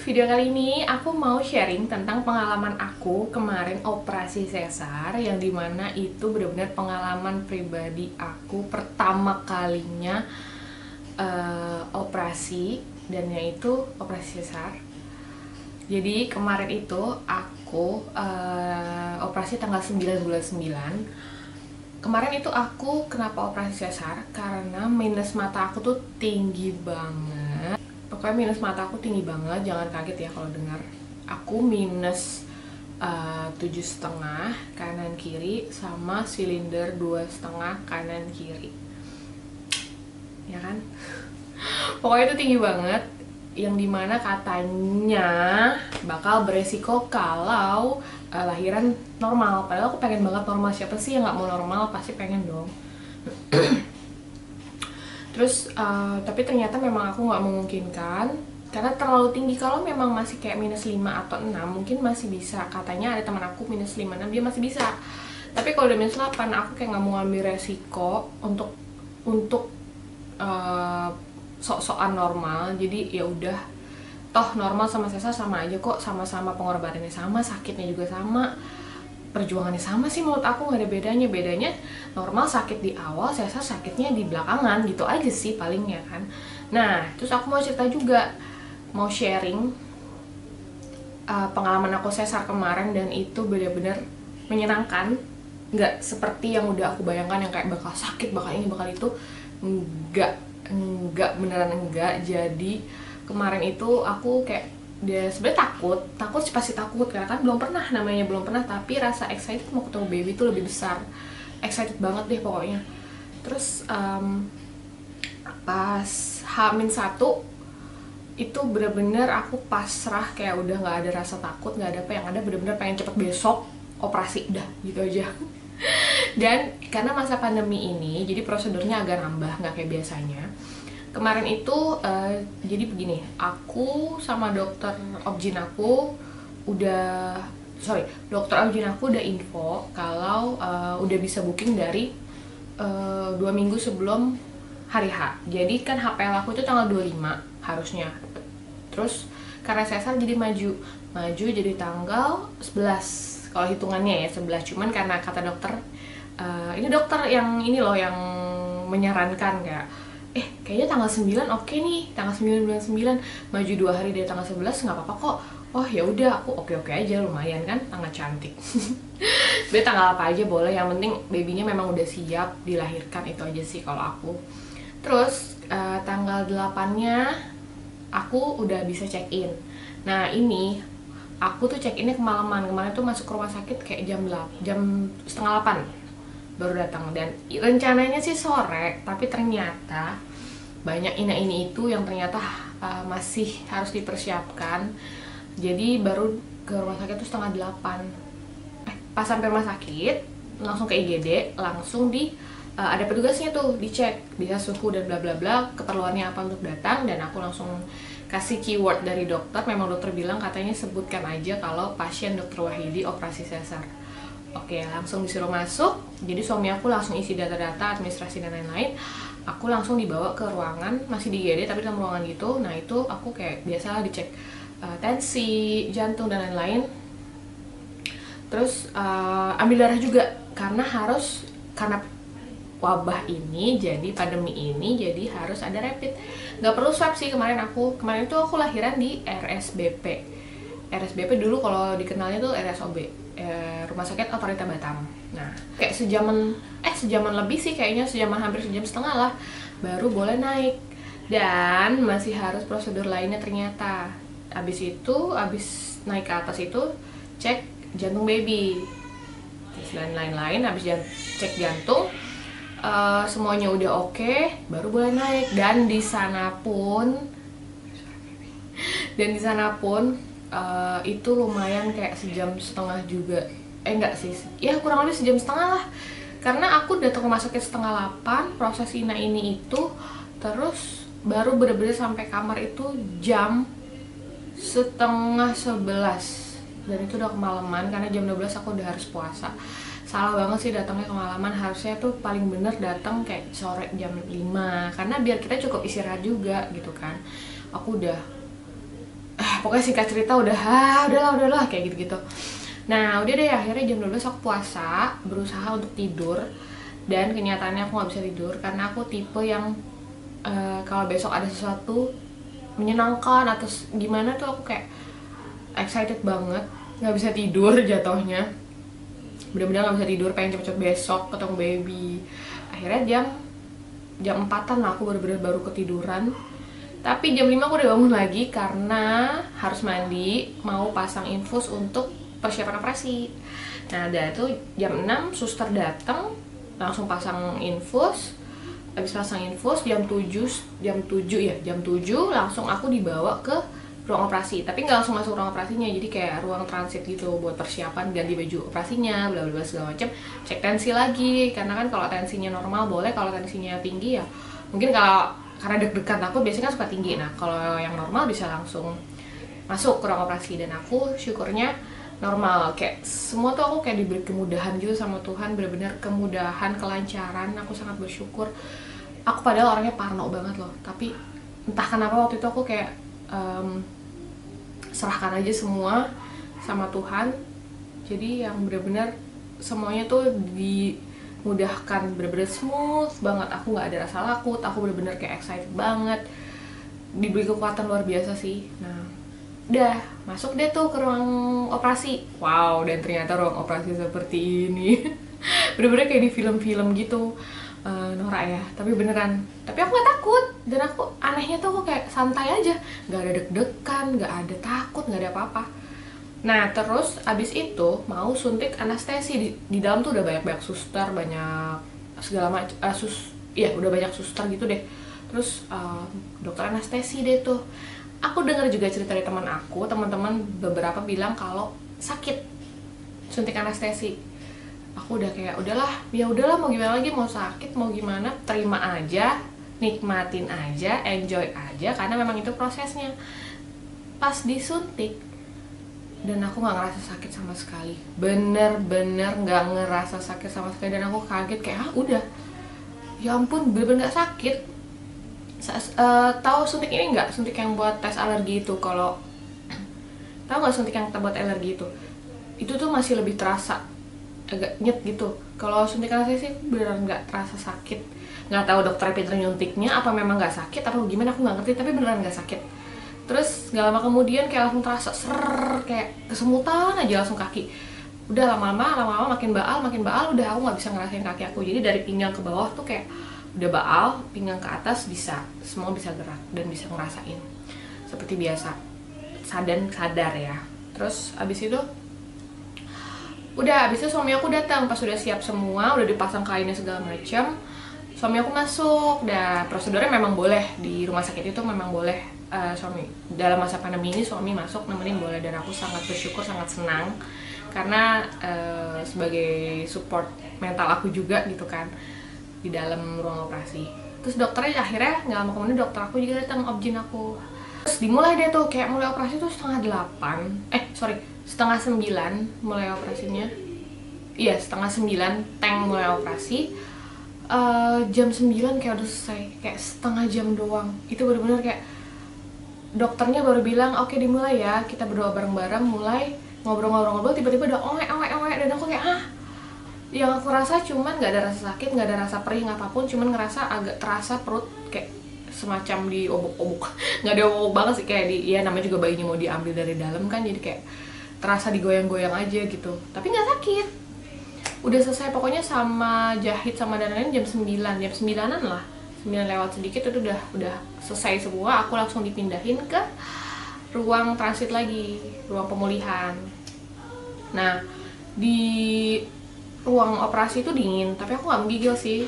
video kali ini aku mau sharing tentang pengalaman aku kemarin operasi sesar, yang dimana itu benar-benar pengalaman pribadi aku pertama kalinya operasi, dan yaitu operasi sesar. Jadi kemarin itu aku operasi tanggal 9 bulan 9. Kemarin itu aku kenapa operasi sesar? Karena minus mata aku tuh tinggi banget. Pokoknya minus mata aku tinggi banget, jangan kaget ya kalau dengar. Aku minus 7,5 kanan kiri sama silinder 2,5 kanan kiri. Ya kan? Pokoknya itu tinggi banget, yang dimana katanya bakal beresiko kalau lahiran normal. Padahal aku pengen banget normal, siapa sih yang nggak mau normal, pasti pengen dong. Terus tapi ternyata memang aku nggak memungkinkan karena terlalu tinggi. Kalau memang masih kayak minus 5 atau 6 mungkin masih bisa. Katanya ada teman aku minus 5, 6 dia masih bisa. Tapi kalau udah minus 8 aku kayak nggak mau ngambil resiko untuk sok-sokan normal. Jadi ya udah, toh normal sama sesar sama aja kok, sama-sama pengorbanannya sama, sakitnya juga sama, perjuangannya sama sih menurut aku, nggak ada bedanya. Bedanya normal sakit di awal, sesar sakitnya di belakangan, gitu aja sih palingnya kan. Nah terus aku mau cerita juga, mau sharing pengalaman aku sesar kemarin, dan itu benar-benar menyenangkan. Nggak seperti yang udah aku bayangkan, yang kayak bakal sakit, bakal ini, bakal itu. Enggak, beneran enggak. Jadi kemarin itu aku kayak dia sebenarnya takut sih, pasti takut karena kan belum pernah, namanya belum pernah. Tapi rasa excited mau ketemu baby itu lebih besar, excited banget deh pokoknya. Terus pas H-1 itu bener-bener aku pasrah, kayak udah nggak ada rasa takut, nggak ada apa, yang ada bener-bener pengen cepet besok operasi, udah gitu aja. Dan karena masa pandemi ini jadi prosedurnya agak nambah, nggak kayak biasanya. Kemarin itu jadi begini, aku sama dokter obgyn aku udah info kalau udah bisa booking dari 2 minggu sebelum hari H. Jadi kan HPL aku itu tanggal 25 harusnya. Terus karena sesar jadi maju jadi tanggal 11 kalau hitungannya ya, 11. Cuman karena kata dokter, ini dokter yang ini loh yang menyarankan kayak kayaknya tanggal 9 oke nih, tanggal 9 bulan 9 maju 2 hari dari tanggal 11 nggak apa-apa kok. Oh ya udah, aku oke aja, lumayan kan, tanggal cantik. Be tanggal apa aja boleh, yang penting babynya memang udah siap dilahirkan, itu aja sih kalau aku. Terus tanggal 8-nya aku udah bisa check in. Nah ini aku tuh check innya kemalaman. Kemarin tuh masuk ke rumah sakit kayak jam setengah 8 baru datang, dan rencananya sih sore, tapi ternyata banyak ini itu yang ternyata masih harus dipersiapkan. Jadi baru ke rumah sakit tuh setengah 8. Pas sampai rumah sakit langsung ke IGD, langsung ada petugasnya tuh dicek bisa suhu dan bla bla bla, keperluannya apa untuk datang. Dan aku langsung kasih keyword dari dokter, memang dokter bilang katanya sebutkan aja kalau pasien Dr. Wahidi operasi sesar. Oke, langsung disuruh masuk. Jadi suami aku langsung isi data-data administrasi dan lain-lain. Aku langsung dibawa ke ruangan, masih di IGD tapi dalam ruangan gitu. Nah itu aku kayak biasalah dicek tensi, jantung dan lain-lain. Terus ambil darah juga, karena wabah ini, jadi pandemi ini, jadi harus ada rapid. Nggak perlu swab sih kemarin itu aku lahiran di RSBP dulu, kalau dikenalnya tuh RSOB, Rumah Sakit Otorita Batam. Nah kayak sejaman lebih sih kayaknya, hampir sejam setengah lah baru boleh naik. Dan masih harus prosedur lainnya ternyata. Abis naik ke atas itu cek jantung baby dan lain-lain. Habis cek jantung, semuanya udah oke, baru boleh naik. Dan di sana pun itu lumayan kayak sejam setengah juga. Enggak sih, ya kurang lebih sejam setengah lah. Karena aku datang ke rumah sakit setengah 8, proses ini itu, terus baru bener-bener sampai kamar itu jam setengah 11. Dan itu udah kemalaman, karena jam 12 aku udah harus puasa. Salah banget sih datangnya kemalaman, harusnya tuh paling bener datang kayak sore jam 5, karena biar kita cukup istirahat juga gitu kan. Aku udah pokoknya singkat cerita udahlah kayak gitu-gitu. Nah udah deh, akhirnya jam 12 aku puasa, berusaha untuk tidur, dan kenyataannya aku nggak bisa tidur karena aku tipe yang kalau besok ada sesuatu menyenangkan atau gimana tuh aku kayak excited banget, nggak bisa tidur jatuhnya, bener-bener nggak bisa tidur, pengen cepet-cepet besok ketemu baby. Akhirnya jam 4-an lah aku baru ketiduran. Tapi jam 5 aku udah bangun lagi karena harus mandi, mau pasang infus untuk persiapan operasi. Nah udah itu jam 6 suster datang, langsung pasang infus. Habis pasang infus jam 7 langsung aku dibawa ke ruang operasi. Tapi nggak langsung masuk ruang operasinya, jadi kayak ruang transit gitu buat persiapan ganti baju operasinya, bla bla segala macam. Cek tensi lagi, karena kan kalau tensinya normal boleh, kalau tensinya tinggi ya mungkin karena deg-degan takut biasanya kan suka tinggi. Nah kalau yang normal bisa langsung masuk ke ruang operasi, dan aku syukurnya normal. Kayak semua tuh aku kayak diberi kemudahan gitu sama Tuhan, benar-benar kemudahan, kelancaran. Aku sangat bersyukur. Aku padahal orangnya parno banget loh, tapi entah kenapa waktu itu aku kayak serahkan aja semua sama Tuhan. Jadi yang benar-benar semuanya tuh dimudahkan, bener-bener smooth banget. Aku nggak ada rasa takut, aku bener-bener kayak excited banget, diberi kekuatan luar biasa sih. Nah udah masuk deh tuh ke ruang operasi. Wow, dan ternyata ruang operasi seperti ini. Bener-bener kayak di film-film gitu, Nora ya, tapi beneran. Tapi aku nggak takut, dan aku anehnya tuh aku kayak santai aja, nggak ada deg-degan, nggak ada takut, nggak ada apa-apa. Nah terus abis itu mau suntik anestesi. Di dalam tuh udah banyak suster, banyak segala macam, udah banyak suster gitu deh. Terus dokter anestesi deh tuh. Aku dengar juga cerita dari teman aku, teman-teman beberapa bilang kalau sakit suntik anestesi. Aku udah kayak udahlah mau gimana lagi, mau sakit mau gimana, terima aja, nikmatin aja, enjoy aja, karena memang itu prosesnya. Pas disuntik, dan aku nggak ngerasa sakit sama sekali, bener-bener nggak ngerasa sakit sama sekali. Dan aku kaget kayak udah, ya ampun, bener-bener nggak sakit. Tahu suntik ini nggak, suntik yang buat tes alergi itu? Kalau tahu nggak suntik yang buat alergi itu tuh masih lebih terasa agak nyet gitu. Kalau suntik anestesi beneran nggak terasa sakit. Nggak tahu dokter pinter nyuntiknya apa memang nggak sakit atau gimana, aku nggak ngerti, tapi beneran nggak sakit. Terus nggak lama kemudian kayak langsung terasa kayak kesemutan aja langsung kaki. Udah lama-lama makin baal, udah aku nggak bisa ngerasain kaki aku. Jadi dari pinggang ke bawah tuh kayak udah baal, pinggang ke atas semua bisa gerak dan bisa ngerasain seperti biasa, sadar ya. Terus abis itu suami aku datang pas udah siap semua, udah dipasang kainnya segala macam. Suami aku masuk, dan prosedurnya memang boleh di rumah sakit itu, memang boleh. Suami dalam masa pandemi ini suami masuk nemenin boleh, dan aku sangat bersyukur, sangat senang karena sebagai support mental aku juga gitu kan di dalam ruang operasi. Terus dokternya akhirnya nggak lama kemudian dokter aku juga datang, objin aku. Terus dimulai deh tuh, kayak mulai operasi tuh 7:30 mulai operasinya. Iya, 8:30 tank mulai operasi. Jam 9 kayak udah selesai, kayak setengah jam doang. Itu bener-bener kayak dokternya baru bilang oke dimulai ya, kita berdoa bareng-bareng, mulai ngobrol-ngobrol, tiba-tiba udah oek, dan aku kayak yang aku rasa cuman nggak ada rasa sakit, nggak ada rasa perih, apapun, cuman ngerasa agak terasa perut kayak semacam di obok-obok. Nggak ada obok banget sih, kayak ya namanya juga bayinya mau diambil dari dalam kan, jadi kayak terasa digoyang-goyang aja gitu, tapi nggak sakit. Udah selesai pokoknya, sama jahit sama dan lain jam 9-an lah, 9 lewat sedikit itu udah selesai semua. Aku langsung dipindahin ke ruang transit lagi, ruang pemulihan. Nah di ruang operasi itu dingin, tapi aku nggak menggigil sih,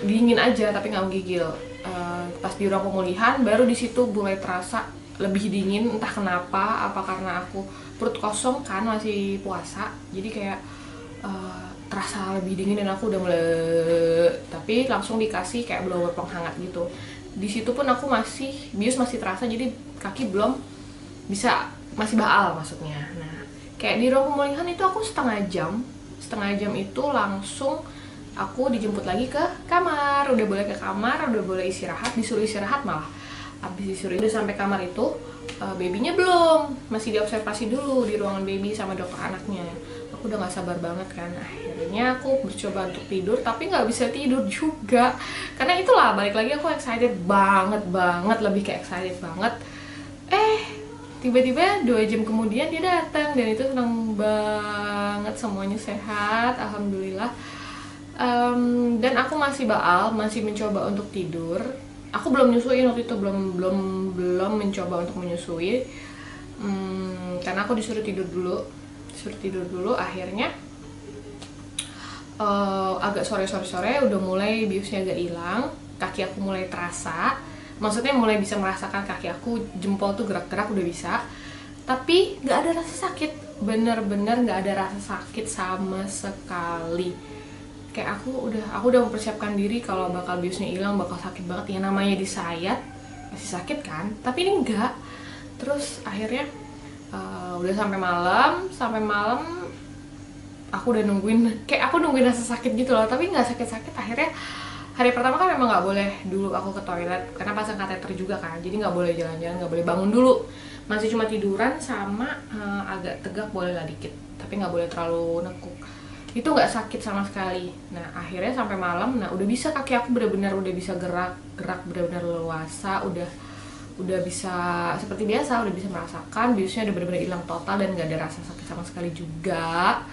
dingin aja tapi nggak menggigil. Pas di ruang pemulihan baru di situ mulai terasa lebih dingin, entah kenapa, apa karena aku perut kosong kan, masih puasa, jadi kayak terasa lebih dingin, dan aku udah mulai, tapi langsung dikasih kayak blower penghangat gitu. Di situ pun aku bius masih terasa, jadi kaki belum bisa, masih baal maksudnya. Nah kayak di ruang pemulihan itu aku setengah jam itu langsung aku dijemput lagi ke kamar. Udah boleh ke kamar, udah boleh istirahat, disuruh istirahat malah. Habis disuruh udah sampai kamar itu, babynya belum, masih diobservasi dulu di ruangan baby sama dokter anaknya. Aku udah gak sabar banget kan, akhirnya aku mencoba untuk tidur tapi nggak bisa tidur juga, karena itulah balik lagi aku excited banget, lebih ke excited banget. Tiba-tiba 2 jam kemudian dia datang, dan itu senang banget, semuanya sehat alhamdulillah. Dan aku masih masih mencoba untuk tidur. Aku belum nyusuin waktu itu, belum mencoba untuk menyusui, karena aku disuruh tidur dulu. Akhirnya agak sore udah mulai biusnya agak hilang, kaki aku mulai terasa, maksudnya mulai bisa merasakan kaki aku, jempol tuh gerak-gerak udah bisa, tapi nggak ada rasa sakit, bener-bener nggak ada rasa sakit sama sekali. Kayak aku udah mempersiapkan diri kalau bakal biusnya hilang, bakal sakit banget ya, namanya disayat masih sakit kan, tapi ini enggak. Terus akhirnya udah sampai malam aku udah nungguin rasa sakit gitu loh, tapi nggak sakit-sakit. Akhirnya hari pertama kan memang nggak boleh dulu aku ke toilet karena pasang kateter juga kan, jadi nggak boleh jalan-jalan, nggak boleh bangun dulu, masih cuma tiduran sama agak tegak boleh lah dikit, tapi nggak boleh terlalu nekuk. Itu nggak sakit sama sekali. Nah akhirnya sampai malam, nah udah bisa, kaki aku benar-benar udah bisa gerak benar-benar leluasa, udah bisa seperti biasa, udah bisa merasakan biusnya udah benar-benar hilang total dan nggak ada rasa sakit sama sekali juga.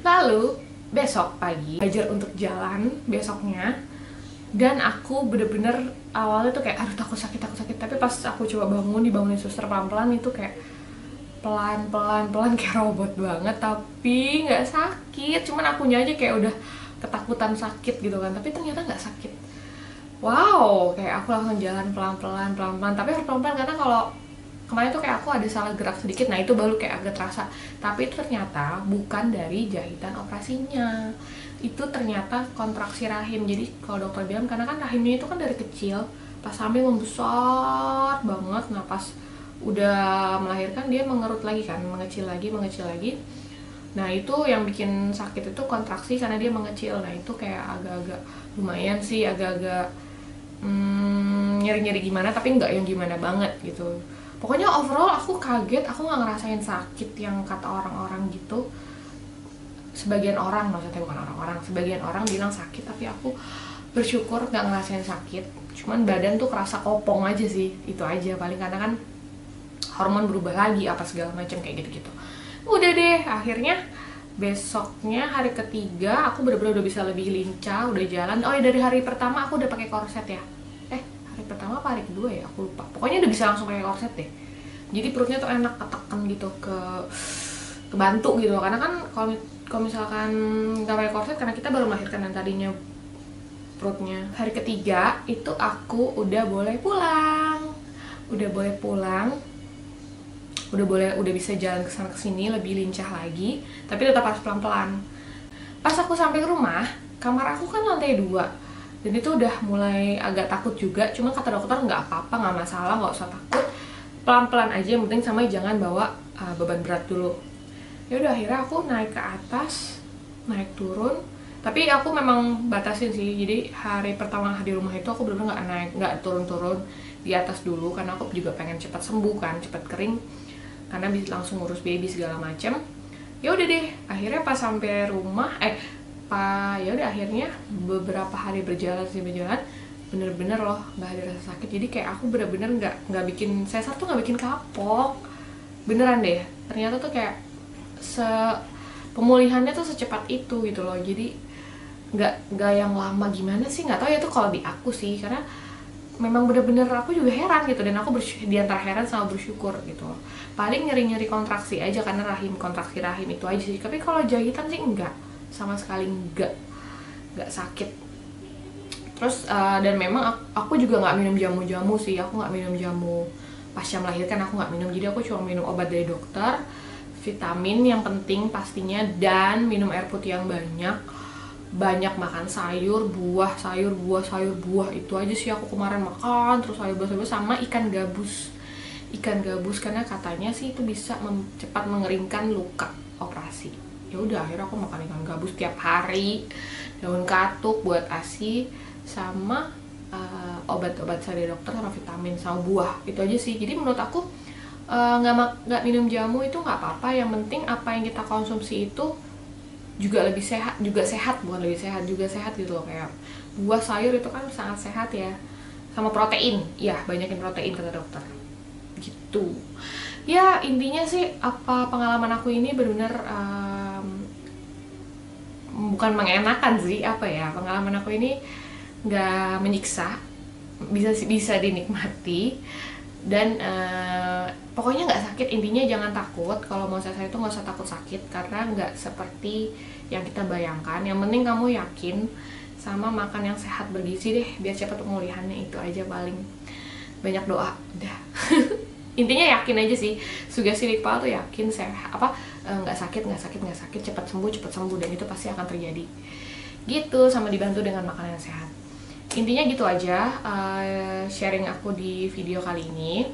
Lalu besok pagi belajar untuk jalan besoknya, dan aku bener-bener awalnya tuh kayak aduh takut sakit, tapi pas aku coba dibangunin suster pelan-pelan, itu kayak pelan kayak robot banget, tapi nggak sakit, cuman akunya aja kayak udah ketakutan sakit gitu kan, tapi ternyata nggak sakit. Wow, kayak aku langsung jalan pelan-pelan, tapi harus pelan-pelan karena kalau kemarin tuh kayak aku ada salah gerak sedikit, nah itu baru kayak agak terasa. Tapi itu ternyata bukan dari jahitan operasinya, itu ternyata kontraksi rahim. Jadi kalau dokter bilang, karena kan rahimnya itu kan dari kecil, pas hamil membesar banget, nah pas udah melahirkan dia mengerut lagi kan, mengecil lagi. Nah itu yang bikin sakit itu kontraksi karena dia mengecil. Nah itu kayak agak-agak lumayan sih, agak-agak nyeri-nyeri gimana, tapi nggak yang gimana banget gitu. Pokoknya overall aku kaget, aku nggak ngerasain sakit yang kata orang-orang gitu. Sebagian orang, maksudnya bukan orang-orang, sebagian orang bilang sakit, tapi aku bersyukur nggak ngerasain sakit. Cuman badan tuh kerasa kopong aja sih, itu aja paling, karena kan hormon berubah lagi apa segala macam kayak gitu-gitu. Udah deh, akhirnya besoknya hari ketiga aku bener-bener udah bisa lebih lincah, udah jalan. Oh ya, dari hari pertama aku udah pakai korset ya. Hari pertama apa hari kedua ya, aku lupa. Pokoknya udah bisa langsung pakai korset deh. Jadi perutnya tuh enak, ketekan gitu, kebantu gitu. Karena kan kalau misalkan nggak pakai korset, karena kita baru melahirkan yang tadinya perutnya. Hari ketiga itu aku udah boleh pulang. Udah bisa jalan kesana kesini lebih lincah lagi, tapi tetap harus pelan-pelan. Pas aku sampai ke rumah, kamar aku kan lantai 2, dan itu udah mulai agak takut juga. Cuma kata dokter nggak apa-apa, nggak masalah, nggak usah takut, pelan-pelan aja, yang penting sama jangan bawa beban berat dulu. Ya udah, akhirnya aku naik ke atas, naik turun, tapi aku memang batasin sih. Jadi hari pertama di rumah itu aku bener-bener nggak turun-turun, di atas dulu, karena aku juga pengen cepat sembuh kan, cepat kering, karena bisa langsung ngurus baby segala macam. Ya udah deh, akhirnya pas sampai rumah ya udah, akhirnya beberapa hari berjalan bener-bener loh nggak ada rasa sakit. Jadi kayak aku bener-bener nggak bikin sesar tuh, nggak bikin kapok beneran deh. Ternyata tuh kayak pemulihannya tuh secepat itu gitu loh. Jadi nggak yang lama gimana sih, nggak tahu ya, tuh kalau di aku sih, karena memang bener-bener aku juga heran gitu, dan aku di antara heran sama bersyukur gitu loh. Paling nyeri-nyeri kontraksi aja karena kontraksi rahim itu aja sih, tapi kalau jahitan sih enggak, sama sekali enggak sakit. Terus dan memang aku juga nggak minum jamu-jamu sih, aku nggak minum jamu pasca melahirkan, aku nggak minum. Jadi aku cuma minum obat dari dokter, vitamin yang penting pastinya, dan minum air putih yang banyak makan sayur buah, itu aja sih aku kemarin makan. Terus sayur buah sama ikan gabus, karena katanya sih itu bisa cepat mengeringkan luka operasi. Ya udah, akhirnya aku makan ikan gabus tiap hari, daun katuk buat ASI, sama obat-obat dari dokter, sama vitamin, sama buah, itu aja sih. Jadi menurut aku nggak minum jamu itu nggak apa-apa, yang penting apa yang kita konsumsi itu juga lebih sehat, juga sehat, bukan lebih sehat, juga sehat gitu loh. Kayak buah, sayur itu kan sangat sehat ya, sama protein ya, banyakin protein kata dokter gitu. Ya intinya sih, apa pengalaman aku ini benar-benar bukan mengenakan sih, apa ya, pengalaman aku ini nggak menyiksa, bisa dinikmati, dan pokoknya nggak sakit. Intinya jangan takut, kalau mau sesar itu nggak usah takut sakit, karena nggak seperti yang kita bayangkan. Yang penting kamu yakin sama makan yang sehat bergizi deh, biar cepat pemulihannya. Itu aja, paling banyak doa udah. Intinya yakin aja sih, sugesti di kepala tuh yakin sehat, nggak sakit, cepat sembuh, dan itu pasti akan terjadi gitu, sama dibantu dengan makanan yang sehat. Intinya gitu aja sharing aku di video kali ini.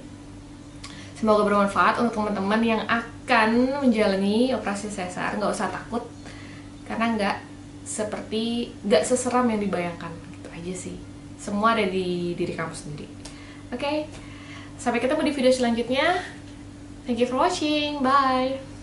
Semoga bermanfaat untuk teman-teman yang akan menjalani operasi sesar. Nggak usah takut, karena nggak seseram yang dibayangkan. Gitu aja sih, semua ada di diri kamu sendiri. Oke, sampai ketemu di video selanjutnya. Thank you for watching, bye.